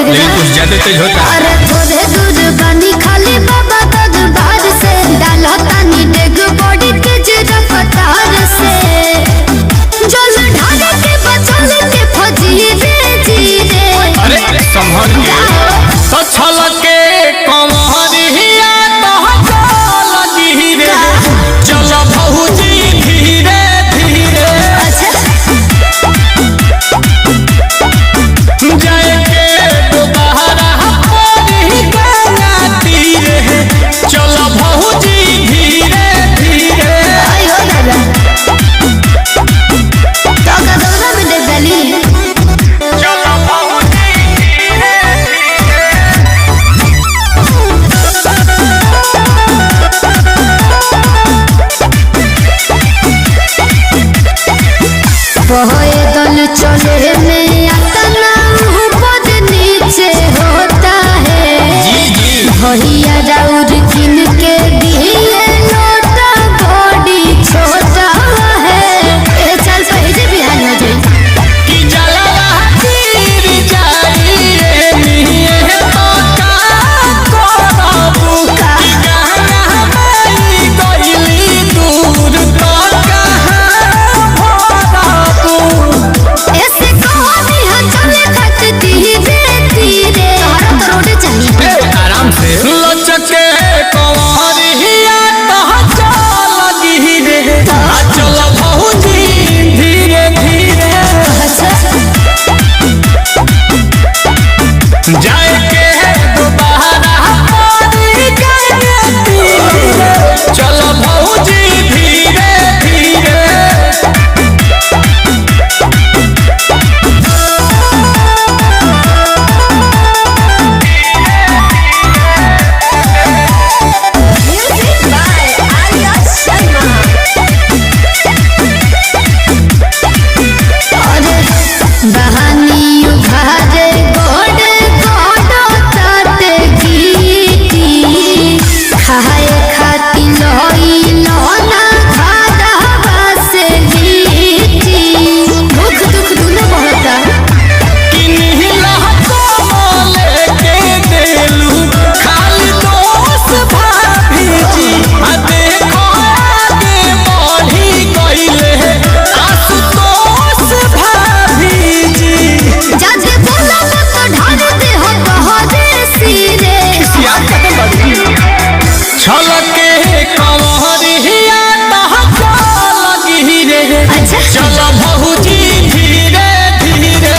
लेकिन कुछ ज्यादा तेज होता है। अरे थोड़े दूध पानी खाली बाबा दूध बाहर से डाला तानी डेग बॉडी तेज रफ्तार से जल ढाले के बचल के फजी रे जी रे। अरे संभल के तो छलके कमरिया तो चल धीरे चल भौजी धीरे धीरे। अच्छा पैदल चले में अतना ऊपर नीचे होता है। भैया राउर किन के दिए लोटा बॉडी छोटा है। ए चल पहले बिहान हो जाए कि जलवा तीर जाइए निये तो का करबू कि गाना में गइली दूर तो ऐसे कहानी है चले खत धीरे धीरे। तो रोड चाहिए आराम से लचके कमरिया तो चल धीरे चल भौजी धीरे धीरे। जाए के दोबारा पानी गए तीरे चल भौजी धीरे धीरे। छलके कमरिया तो चल धीरे चल भौजी धीरे धीरे।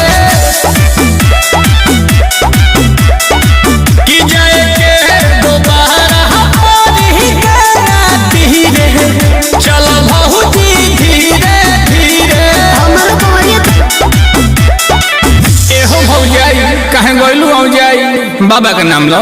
कि जाए के दोबारा पानी गया धीरे चल भौजी धीरे धीरे। एहो भौजाई कहे गइलू औजाई बाबा के नाम लो।